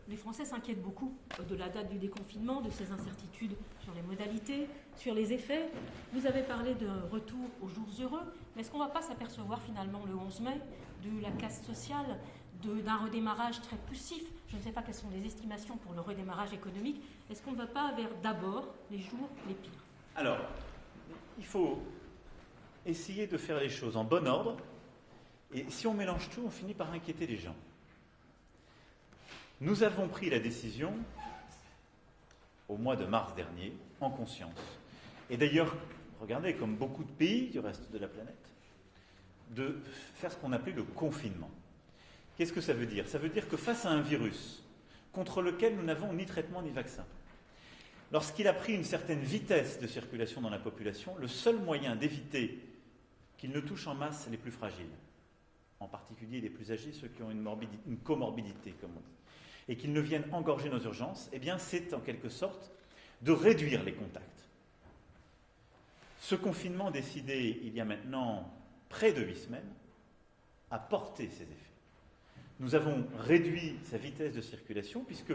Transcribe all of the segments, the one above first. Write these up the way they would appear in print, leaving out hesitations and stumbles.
les Français s'inquiètent beaucoup de la date du déconfinement, de ces incertitudes sur les modalités, sur les effets. Vous avez parlé de retour aux jours heureux, mais est-ce qu'on ne va pas s'apercevoir finalement le 11 mai de la casse sociale, d'un redémarrage très poussif? Je ne sais pas quelles sont les estimations pour le redémarrage économique. Est-ce qu'on ne va pas vers d'abord les jours les pires? Alors, il faut essayer de faire les choses en bon ordre, et si on mélange tout, on finit par inquiéter les gens. Nous avons pris la décision, au mois de mars dernier, en conscience. Et d'ailleurs, regardez, comme beaucoup de pays du reste de la planète, de faire ce qu'on appelait le confinement. Qu'est-ce que ça veut dire? Ça veut dire que face à un virus contre lequel nous n'avons ni traitement ni vaccin, lorsqu'il a pris une certaine vitesse de circulation dans la population, le seul moyen d'éviter qu'il ne touche en masse les plus fragiles, en particulier les plus âgés, ceux qui ont une comorbidité, comme on dit, et qu'ils ne viennent engorger nos urgences, eh bien, c'est en quelque sorte de réduire les contacts. Ce confinement décidé il y a maintenant près de 8 semaines a porté ses effets. Nous avons réduit sa vitesse de circulation puisque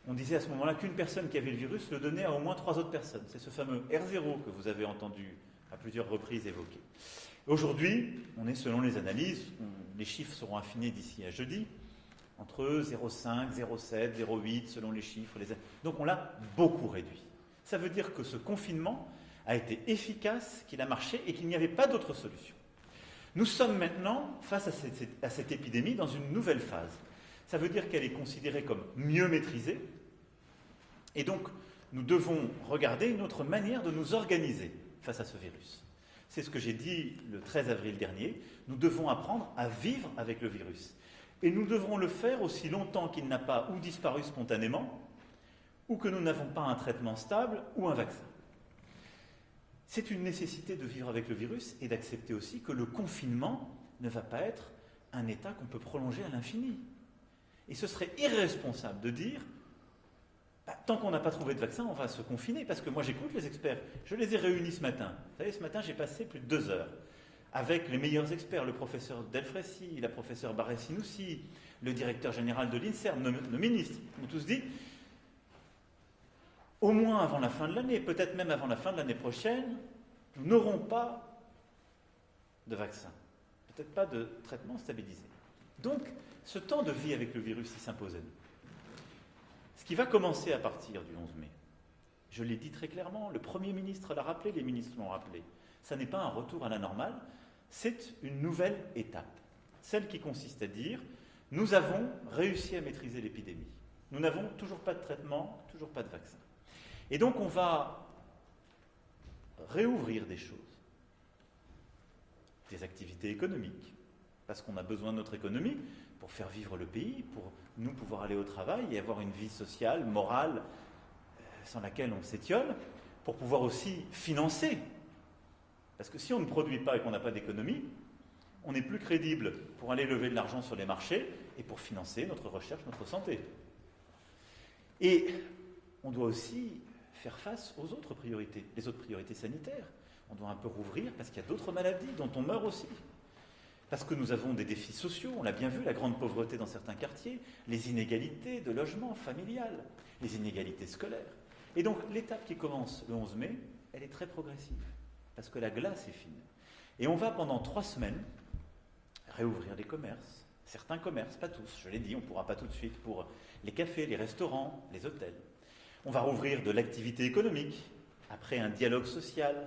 on disait à ce moment-là qu'une personne qui avait le virus le donnait à au moins 3 autres personnes. C'est ce fameux R0 que vous avez entendu à plusieurs reprises évoquer. Aujourd'hui, on est selon les analyses, les chiffres seront affinés d'ici à jeudi, entre 0,5, 0,7, 0,8 selon les chiffres. Donc on l'a beaucoup réduit. Ça veut dire que ce confinement a été efficace, qu'il a marché et qu'il n'y avait pas d'autre solution. Nous sommes maintenant, face à cette épidémie, dans une nouvelle phase. Ça veut dire qu'elle est considérée comme mieux maîtrisée. Et donc, nous devons regarder une autre manière de nous organiser face à ce virus. C'est ce que j'ai dit le 13 avril dernier. Nous devons apprendre à vivre avec le virus. Et nous devrons le faire aussi longtemps qu'il n'a pas ou disparu spontanément, ou que nous n'avons pas un traitement stable ou un vaccin. C'est une nécessité de vivre avec le virus et d'accepter aussi que le confinement ne va pas être un état qu'on peut prolonger à l'infini. Et ce serait irresponsable de dire tant qu'on n'a pas trouvé de vaccin, on va se confiner. Parce que moi, j'écoute les experts. Je les ai réunis ce matin. Vous savez, ce matin, j'ai passé plus de 2 heures avec les meilleurs experts, le professeur Delfrécy, la professeure Barré-Sinoussi, le directeur général de l'INSERM, nos ministres. Ils m'ont tous dit, au moins avant la fin de l'année, peut-être même avant la fin de l'année prochaine, nous n'aurons pas de vaccin. Peut-être pas de traitement stabilisé. Donc, ce temps de vie avec le virus, il s'impose à nous. Ce qui va commencer à partir du 11 mai, je l'ai dit très clairement, le Premier ministre l'a rappelé, les ministres l'ont rappelé, ça n'est pas un retour à la normale, c'est une nouvelle étape. Celle qui consiste à dire, nous avons réussi à maîtriser l'épidémie. Nous n'avons toujours pas de traitement, toujours pas de vaccin. Et donc on va réouvrir des choses, des activités économiques, parce qu'on a besoin de notre économie pour faire vivre le pays, pour nous pouvoir aller au travail et avoir une vie sociale, morale, sans laquelle on s'étiole, pour pouvoir aussi financer. Parce que si on ne produit pas et qu'on n'a pas d'économie, on n'est plus crédible pour aller lever de l'argent sur les marchés et pour financer notre recherche, notre santé. Et on doit aussi faire face aux autres priorités, les autres priorités sanitaires. On doit un peu rouvrir parce qu'il y a d'autres maladies dont on meurt aussi. Parce que nous avons des défis sociaux, on l'a bien vu, la grande pauvreté dans certains quartiers, les inégalités de logement familial, les inégalités scolaires. Et donc l'étape qui commence le 11 mai, elle est très progressive, parce que la glace est fine. Et on va pendant 3 semaines réouvrir les commerces, certains commerces, pas tous, je l'ai dit, on ne pourra pas tout de suite pour les cafés, les restaurants, les hôtels. On va rouvrir de l'activité économique, après un dialogue social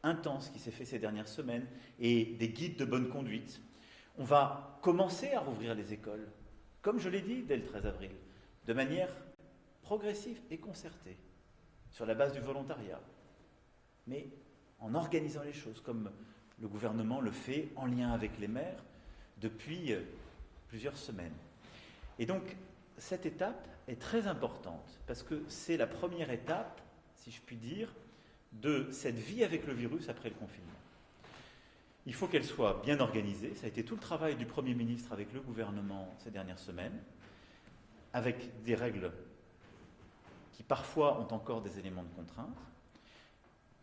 intense qui s'est fait ces dernières semaines, et des guides de bonne conduite. On va commencer à rouvrir les écoles, comme je l'ai dit dès le 13 avril, de manière progressive et concertée, sur la base du volontariat, mais en organisant les choses, comme le gouvernement le fait en lien avec les maires depuis plusieurs semaines. Et donc, cette étape est très importante, parce que c'est la première étape, si je puis dire, de cette vie avec le virus après le confinement. Il faut qu'elle soit bien organisée. Ça a été tout le travail du Premier ministre avec le gouvernement ces dernières semaines, avec des règles qui parfois ont encore des éléments de contrainte,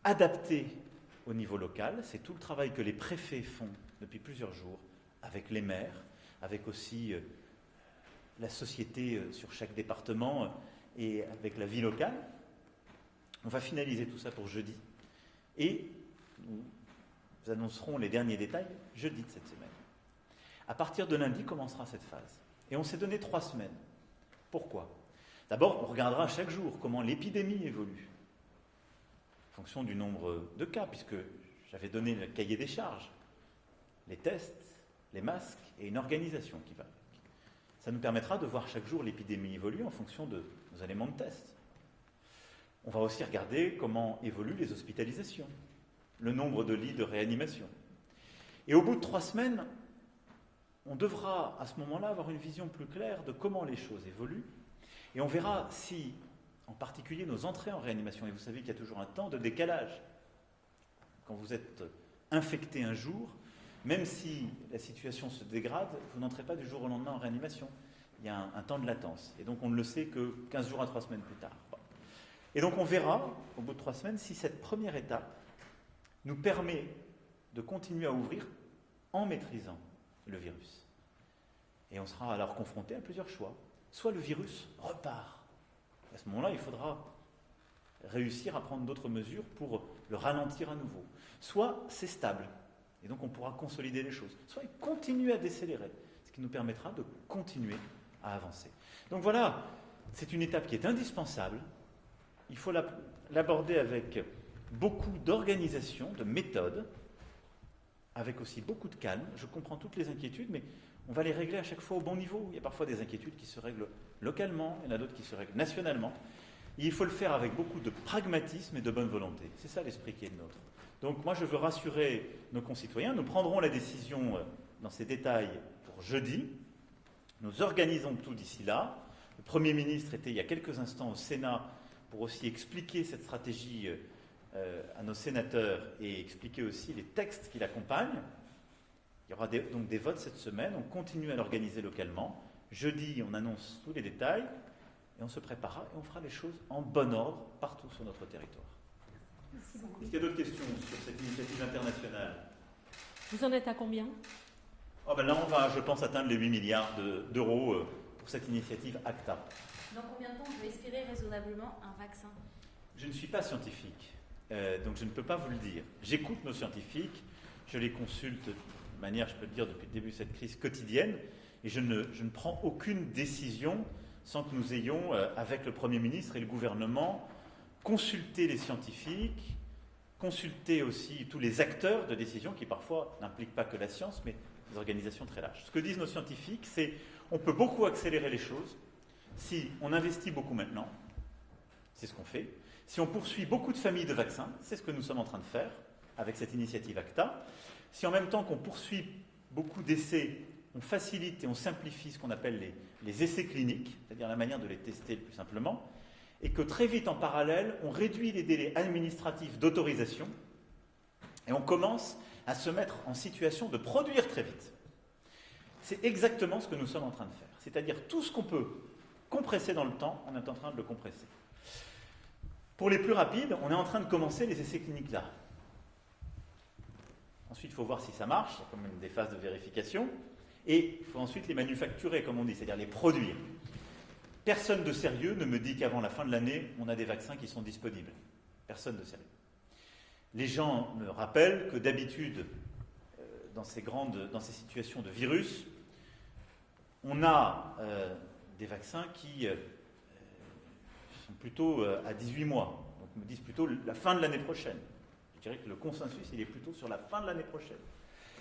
adaptées au niveau local. C'est tout le travail que les préfets font depuis plusieurs jours, avec les maires, avec aussi la société sur chaque département et avec la vie locale. On va finaliser tout ça pour jeudi et nous annoncerons les derniers détails jeudi de cette semaine. À partir de lundi commencera cette phase. Et on s'est donné 3 semaines. Pourquoi ? D'abord, on regardera chaque jour comment l'épidémie évolue, en fonction du nombre de cas, puisque j'avais donné le cahier des charges, les tests, les masques et une organisation qui va avec. Ça nous permettra de voir chaque jour l'épidémie évoluer en fonction de nos éléments de test. On va aussi regarder comment évoluent les hospitalisations, le nombre de lits de réanimation. Et au bout de 3 semaines, on devra à ce moment-là avoir une vision plus claire de comment les choses évoluent. Et on verra si, en particulier, nos entrées en réanimation, et vous savez qu'il y a toujours un temps de décalage. Quand vous êtes infecté un jour, même si la situation se dégrade, vous n'entrez pas du jour au lendemain en réanimation. Il y a un temps de latence. Et donc on ne le sait que 15 jours à 3 semaines plus tard. Et donc on verra, au bout de 3 semaines, si cette première étape nous permet de continuer à ouvrir en maîtrisant le virus. Et on sera alors confronté à plusieurs choix. Soit le virus repart. À ce moment-là, il faudra réussir à prendre d'autres mesures pour le ralentir à nouveau. Soit c'est stable, et donc on pourra consolider les choses. Soit il continue à décélérer, ce qui nous permettra de continuer à avancer. Donc voilà, c'est une étape qui est indispensable. Il faut l'aborder avec beaucoup d'organisation, de méthode, avec aussi beaucoup de calme. Je comprends toutes les inquiétudes, mais on va les régler à chaque fois au bon niveau. Il y a parfois des inquiétudes qui se règlent localement, il y en a d'autres qui se règlent nationalement. Et il faut le faire avec beaucoup de pragmatisme et de bonne volonté. C'est ça l'esprit qui est le nôtre. Donc moi je veux rassurer nos concitoyens. Nous prendrons la décision dans ces détails pour jeudi. Nous organisons tout d'ici là. Le Premier ministre était il y a quelques instants au Sénat pour aussi expliquer cette stratégie à nos sénateurs et expliquer aussi les textes qui l'accompagnent. Il y aura donc des votes cette semaine, on continue à l'organiser localement. Jeudi, on annonce tous les détails et on se préparera et on fera les choses en bon ordre partout sur notre territoire. Est-ce qu'il y a d'autres questions sur cette initiative internationale ? Vous en êtes à combien ? Là, on va, je pense, atteindre les 8 milliards d'euros pour cette initiative ACTA. Dans combien de temps on peut espérer raisonnablement un vaccin ? Je ne suis pas scientifique, donc je ne peux pas vous le dire. J'écoute nos scientifiques, je les consulte de manière, je peux le dire, depuis le début de cette crise quotidienne, et je ne prends aucune décision sans que nous ayons, avec le Premier ministre et le gouvernement, consulté les scientifiques, consulté aussi tous les acteurs de décision, qui parfois n'impliquent pas que la science, mais des organisations très larges. Ce que disent nos scientifiques, c'est qu'on peut beaucoup accélérer les choses si on investit beaucoup maintenant, c'est ce qu'on fait, si on poursuit beaucoup de familles de vaccins, c'est ce que nous sommes en train de faire avec cette initiative ACTA, si en même temps qu'on poursuit beaucoup d'essais, on facilite et on simplifie ce qu'on appelle les essais cliniques, c'est-à-dire la manière de les tester le plus simplement, et que très vite en parallèle, on réduit les délais administratifs d'autorisation et on commence à se mettre en situation de produire très vite. C'est exactement ce que nous sommes en train de faire. C'est-à-dire tout ce qu'on peut compresser dans le temps, on est en train de le compresser. Pour les plus rapides, on est en train de commencer les essais cliniques là. Ensuite, il faut voir si ça marche, il y a quand même des phases de vérification. Et il faut ensuite les manufacturer, comme on dit, c'est-à-dire les produire. Personne de sérieux ne me dit qu'avant la fin de l'année, on a des vaccins qui sont disponibles. Personne de sérieux. Les gens me rappellent que d'habitude, dans ces situations de virus, on a des vaccins qui sont plutôt à 18 mois. Donc, me disent plutôt la fin de l'année prochaine. Je dirais que le consensus, il est plutôt sur la fin de l'année prochaine.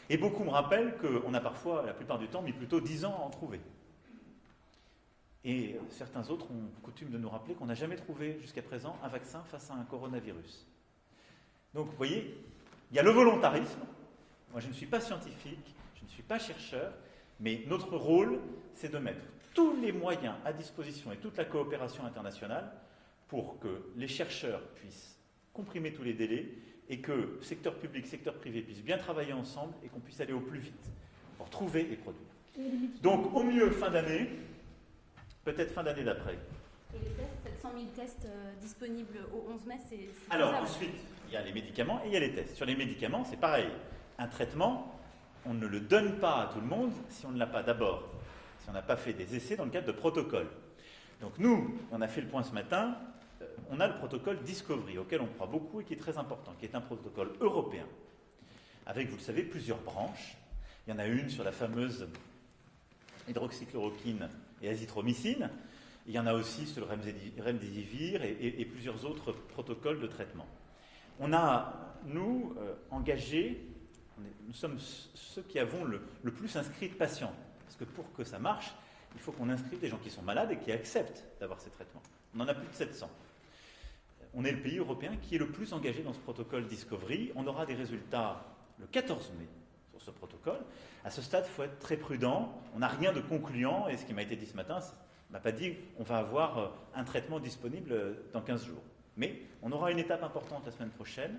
Et beaucoup me rappellent qu'on a parfois, la plupart du temps, mis plutôt 10 ans à en trouver. Et certains autres ont coutume de nous rappeler qu'on n'a jamais trouvé jusqu'à présent un vaccin face à un coronavirus. Donc, vous voyez, il y a le volontarisme. Moi, je ne suis pas scientifique, je ne suis pas chercheur, mais notre rôle, c'est de mettre tous les moyens à disposition et toute la coopération internationale pour que les chercheurs puissent comprimer tous les délais et que secteur public, secteur privé puissent bien travailler ensemble et qu'on puisse aller au plus vite pour trouver et produire. Donc, au mieux, fin d'année, peut-être fin d'année d'après. Et les tests, 700 000 tests disponibles au 11 mai, c'est Alors, faisable. ensuite, il y a les médicaments et il y a les tests. Sur les médicaments, c'est pareil. Un traitement, on ne le donne pas à tout le monde si on ne l'a pas d'abord si on n'a pas fait des essais dans le cadre de protocoles. Donc nous, on a fait le point ce matin, on a le protocole Discovery, auquel on croit beaucoup et qui est très important, qui est un protocole européen, avec, vous le savez, plusieurs branches. Il y en a une sur la fameuse hydroxychloroquine et azithromycine. Il y en a aussi sur le remdesivir et plusieurs autres protocoles de traitement. On a, nous, engagé, nous sommes ceux qui avons le plus inscrit de patients. Parce que pour que ça marche, il faut qu'on inscrive des gens qui sont malades et qui acceptent d'avoir ces traitements. On en a plus de 700. On est le pays européen qui est le plus engagé dans ce protocole Discovery. On aura des résultats le 14 mai sur ce protocole. À ce stade, il faut être très prudent. On n'a rien de concluant. Et ce qui m'a été dit ce matin, on m'a pas dit qu'on va avoir un traitement disponible dans 15 jours. Mais on aura une étape importante la semaine prochaine.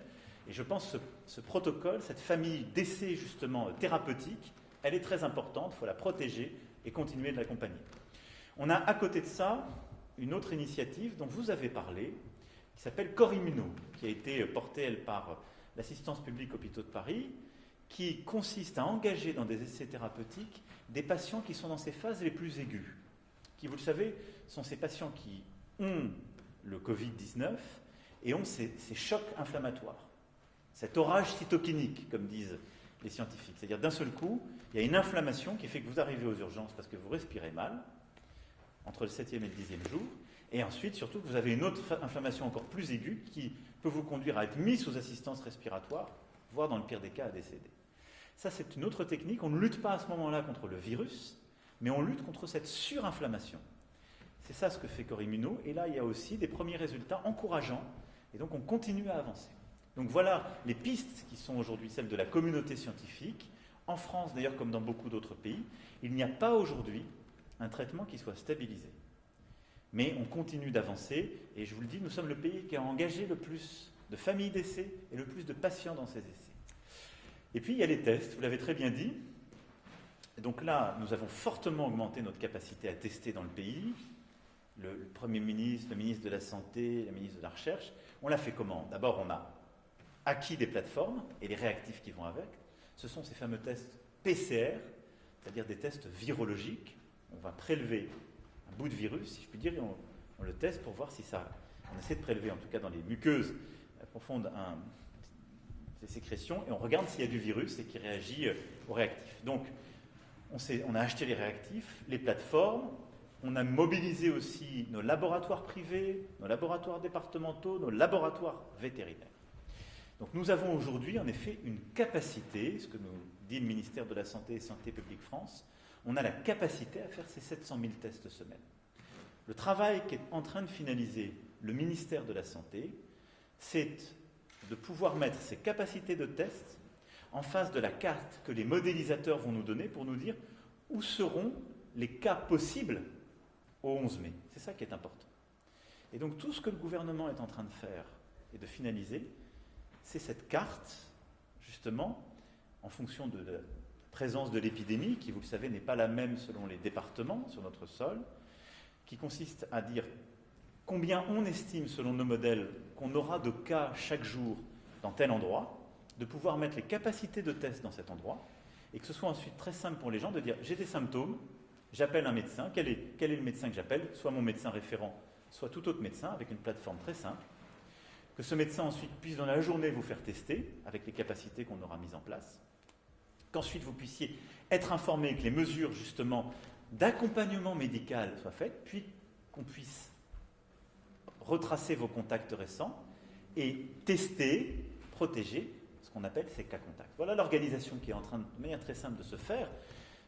Et je pense que ce protocole, cette famille d'essais justement thérapeutiques, elle est très importante. Il faut la protéger et continuer de l'accompagner. On a à côté de ça une autre initiative dont vous avez parlé, qui s'appelle Corimmuno, qui a été portée, elle, par l'Assistance publique Hôpitaux de Paris, qui consiste à engager dans des essais thérapeutiques des patients qui sont dans ces phases les plus aiguës, qui, vous le savez, sont ces patients qui ont le Covid-19 et ont ces chocs inflammatoires, cet orage cytokinique, comme disent les scientifiques. C'est-à-dire, d'un seul coup, il y a une inflammation qui fait que vous arrivez aux urgences parce que vous respirez mal, entre le 7e et le 10e jour, et ensuite, surtout, que vous avez une autre inflammation encore plus aiguë qui peut vous conduire à être mis sous assistance respiratoire, voire dans le pire des cas à décéder. Ça, c'est une autre technique. On ne lutte pas à ce moment-là contre le virus, mais on lutte contre cette surinflammation. C'est ça ce que fait Corimmuno. Et là, il y a aussi des premiers résultats encourageants. Et donc, on continue à avancer. Donc voilà les pistes qui sont aujourd'hui celles de la communauté scientifique. En France, d'ailleurs, comme dans beaucoup d'autres pays, il n'y a pas aujourd'hui un traitement qui soit stabilisé. Mais on continue d'avancer. Et je vous le dis, nous sommes le pays qui a engagé le plus de familles d'essais et le plus de patients dans ces essais. Et puis, il y a les tests, vous l'avez très bien dit. Donc là, nous avons fortement augmenté notre capacité à tester dans le pays. Le Premier ministre, le ministre de la Santé, la ministre de la Recherche. On l'a fait comment ? D'abord, on a acquis des plateformes et les réactifs qui vont avec. Ce sont ces fameux tests PCR, c'est-à-dire des tests virologiques. On va prélever un bout de virus, si je puis dire, et on le teste pour voir si ça... On essaie de prélever, en tout cas dans les muqueuses profondes, ces sécrétions, et on regarde s'il y a du virus et qui réagit aux réactifs. Donc, on a acheté les réactifs, les plateformes, on a mobilisé aussi nos laboratoires privés, nos laboratoires départementaux, nos laboratoires vétérinaires. Donc nous avons aujourd'hui en effet une capacité, ce que nous dit le ministère de la Santé et Santé publique France, on a la capacité à faire ces 700 000 tests semaine. Le travail qu'est en train de finaliser le ministère de la Santé, c'est de pouvoir mettre ces capacités de tests en face de la carte que les modélisateurs vont nous donner pour nous dire où seront les cas possibles au 11 mai. C'est ça qui est important. Et donc tout ce que le gouvernement est en train de faire et de finaliser, c'est cette carte, justement, en fonction de la présence de l'épidémie, qui, vous le savez, n'est pas la même selon les départements sur notre sol, qui consiste à dire combien on estime, selon nos modèles, qu'on aura de cas chaque jour dans tel endroit, de pouvoir mettre les capacités de test dans cet endroit, et que ce soit ensuite très simple pour les gens de dire « j'ai des symptômes, j'appelle un médecin, quel est le médecin que j'appelle, soit mon médecin référent, soit tout autre médecin, avec une plateforme très simple, que ce médecin ensuite puisse dans la journée vous faire tester, avec les capacités qu'on aura mises en place, qu'ensuite vous puissiez être informé que les mesures justement d'accompagnement médical soient faites, puis qu'on puisse retracer vos contacts récents et tester, protéger ce qu'on appelle ces cas contacts. Voilà l'organisation qui est en train de manière très simple de se faire.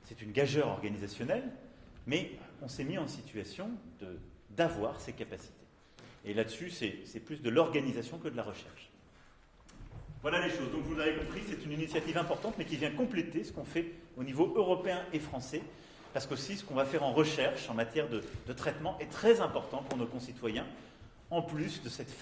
C'est une gageure organisationnelle, mais on s'est mis en situation d'avoir ces capacités. Et là-dessus, c'est plus de l'organisation que de la recherche. Voilà les choses. Donc vous l'avez compris, c'est une initiative importante, mais qui vient compléter ce qu'on fait au niveau européen et français, parce qu'aussi ce qu'on va faire en recherche, en matière de traitement, est très important pour nos concitoyens, en plus de cette